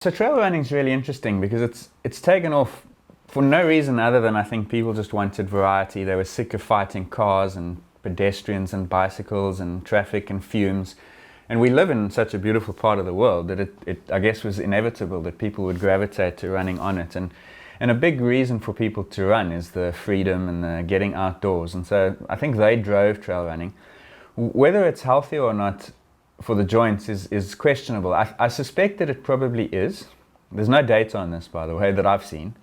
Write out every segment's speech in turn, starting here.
So trail running is really interesting because it's taken off for no reason other than I think people just wanted variety. They were sick of fighting cars and pedestrians and bicycles and traffic and fumes. And we live in such a beautiful part of the world that it I guess was inevitable that people would gravitate to running on it. And a big reason for people to run is the freedom and the getting outdoors. And so I think they drove trail running. Whether it's healthy or not for the joints is questionable. I suspect that it probably is. There's no data on this, by the way, that I've seen.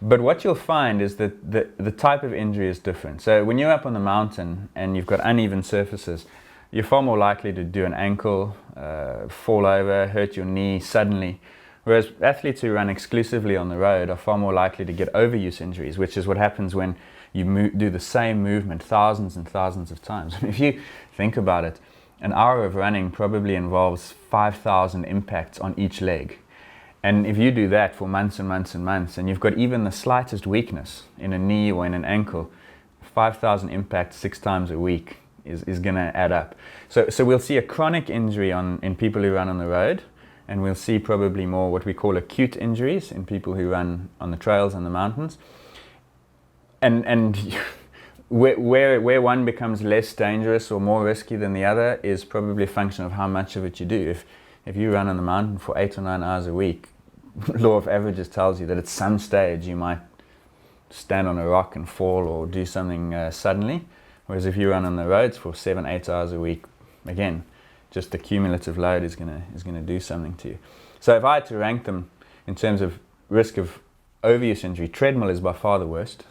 But what you'll find is that the type of injury is different. So when you're up on the mountain and you've got uneven surfaces, you're far more likely to do an ankle, fall over, hurt your knee suddenly. Whereas athletes who run exclusively on the road are far more likely to get overuse injuries, which is what happens when you do the same movement thousands and thousands of times. If you think about it, an hour of running probably involves 5,000 impacts on each leg. And if you do that for months and months and months, and you've got even the slightest weakness in a knee or in an ankle, 5,000 impacts 6 times a week is going to add up. So we'll see a chronic injury in people who run on the road, and we'll see probably more what we call acute injuries in people who run on the trails and the mountains. And where one becomes less dangerous or more risky than the other is probably a function of how much of it you do. If you run on the mountain for 8 or 9 hours a week, law of averages tells you that at some stage you might stand on a rock and fall or do something suddenly. Whereas if you run on the roads for 7, 8 hours a week, again, just the cumulative load is gonna do something to you. So if I had to rank them in terms of risk of overuse injury, treadmill is by far the worst,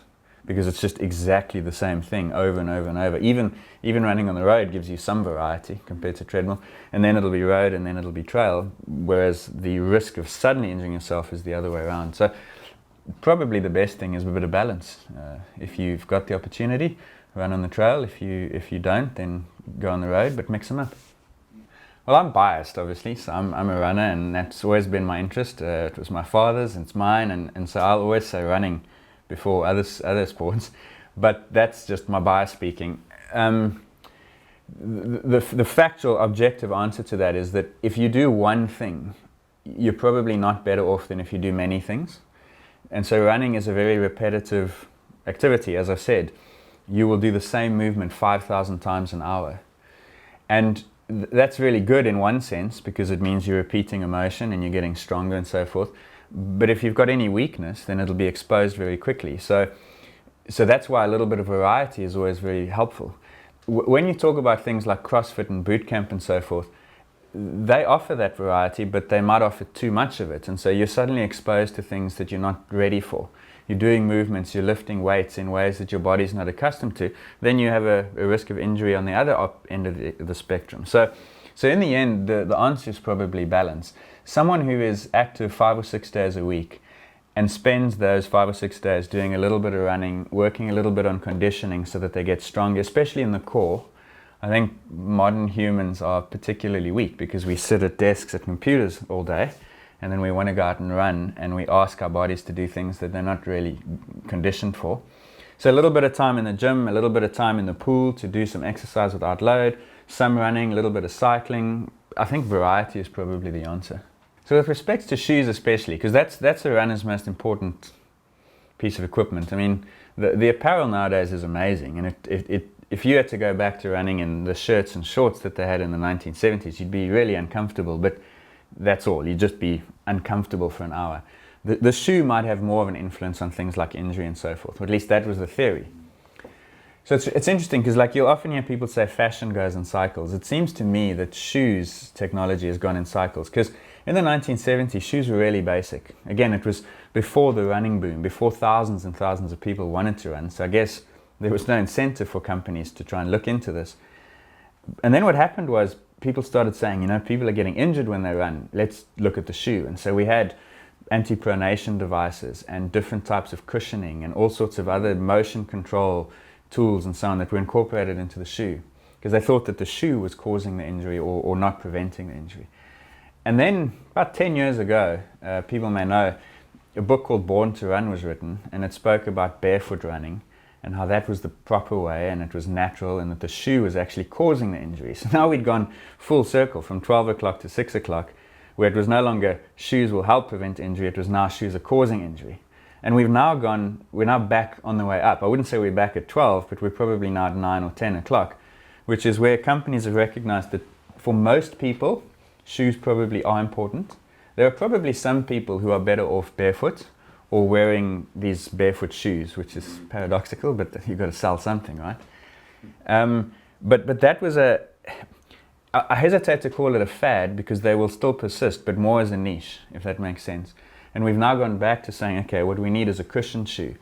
because it's just exactly the same thing over and over and over. Even running on the road gives you some variety compared to treadmill, and then it'll be road and then it'll be trail, whereas the risk of suddenly injuring yourself is the other way around. So probably the best thing is a bit of balance. If you've got the opportunity, run on the trail. If you don't, then go on the road, but mix them up. Well, I'm biased, obviously, so I'm a runner, and that's always been my interest. It was my father's, and it's mine, and so I'll always say running before other sports, but that's just my bias speaking. The factual, objective answer to that is that if you do one thing, you're probably not better off than if you do many things. And so running is a very repetitive activity. As I said, you will do the same movement 5,000 times an hour. And that's really good in one sense, because it means you're repeating a motion and you're getting stronger and so forth. But if you've got any weakness, then it'll be exposed very quickly. So that's why a little bit of variety is always very helpful. When you talk about things like CrossFit and boot camp and so forth, they offer that variety, but they might offer too much of it. And so you're suddenly exposed to things that you're not ready for. You're doing movements, you're lifting weights in ways that your body's not accustomed to. Then you have a risk of injury on the other end of the spectrum. So in the end, the answer is probably balance. Someone who is active 5 or 6 days a week and spends those 5 or 6 days doing a little bit of running, working a little bit on conditioning so that they get stronger, especially in the core. I think modern humans are particularly weak because we sit at desks at computers all day, and then we want to go out and run, and we ask our bodies to do things that they're not really conditioned for. So a little bit of time in the gym, a little bit of time in the pool to do some exercise without load, some running, a little bit of cycling. I think variety is probably the answer. So with respect to shoes especially, because that's a runner's most important piece of equipment. I mean, the apparel nowadays is amazing, and if you had to go back to running in the shirts and shorts that they had in the 1970s, you'd be really uncomfortable, but that's all. You'd just be uncomfortable for an hour. The shoe might have more of an influence on things like injury and so forth, or at least that was the theory. So it's interesting because you'll often hear people say fashion goes in cycles. It seems to me that shoes technology has gone in cycles, because in the 1970s, shoes were really basic. Again, it was before the running boom, before thousands and thousands of people wanted to run. So I guess there was no incentive for companies to try and look into this. And then what happened was people started saying, people are getting injured when they run. Let's look at the shoe. And so we had anti-pronation devices and different types of cushioning and all sorts of other motion control tools and so on that were incorporated into the shoe, because they thought that the shoe was causing the injury or not preventing the injury. And then about 10 years ago, people may know, a book called Born to Run was written, and it spoke about barefoot running and how that was the proper way and it was natural, and that the shoe was actually causing the injury. So now we'd gone full circle from 12 o'clock to 6 o'clock. where it was no longer shoes will help prevent injury, it was now shoes are causing injury. And we're now back on the way up. I wouldn't say we're back at 12, but we're probably now at 9 or 10 o'clock, which is where companies have recognized that for most people, shoes probably are important. There are probably some people who are better off barefoot or wearing these barefoot shoes, which is paradoxical, but you've got to sell something, right? But that was I hesitate to call it a fad because they will still persist, but more as a niche, if that makes sense. And we've now gone back to saying, okay, what we need is a cushioned shoe.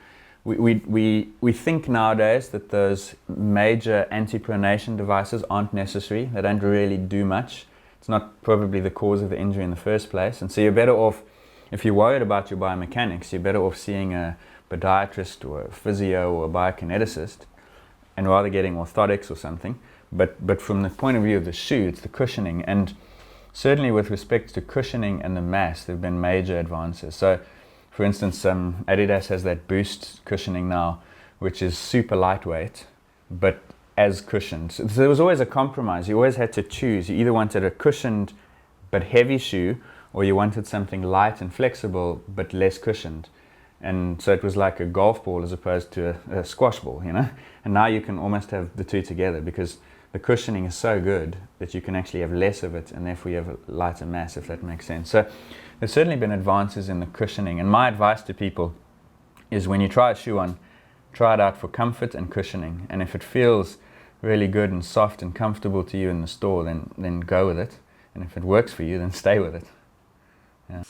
We think nowadays that those major anti-pronation devices aren't necessary. They don't really do much. It's not probably the cause of the injury in the first place. And so you're better off, if you're worried about your biomechanics, you're better off seeing a podiatrist or a physio or a biokineticist and rather getting orthotics or something. But from the point of view of the shoe, it's the cushioning. And certainly with respect to cushioning and the mass, there have been major advances. So, for instance, Adidas has that Boost cushioning now, which is super lightweight, but as cushioned. So there was always a compromise. You always had to choose. You either wanted a cushioned but heavy shoe, or you wanted something light and flexible but less cushioned. And so it was like a golf ball as opposed to a squash ball, you know? And now you can almost have the two together because the cushioning is so good that you can actually have less of it and therefore you have a lighter mass, if that makes sense. So there's certainly been advances in the cushioning. And my advice to people is when you try a shoe on, try it out for comfort and cushioning. And if it feels really good and soft and comfortable to you in the store, then go with it. And if it works for you, then stay with it. Yeah.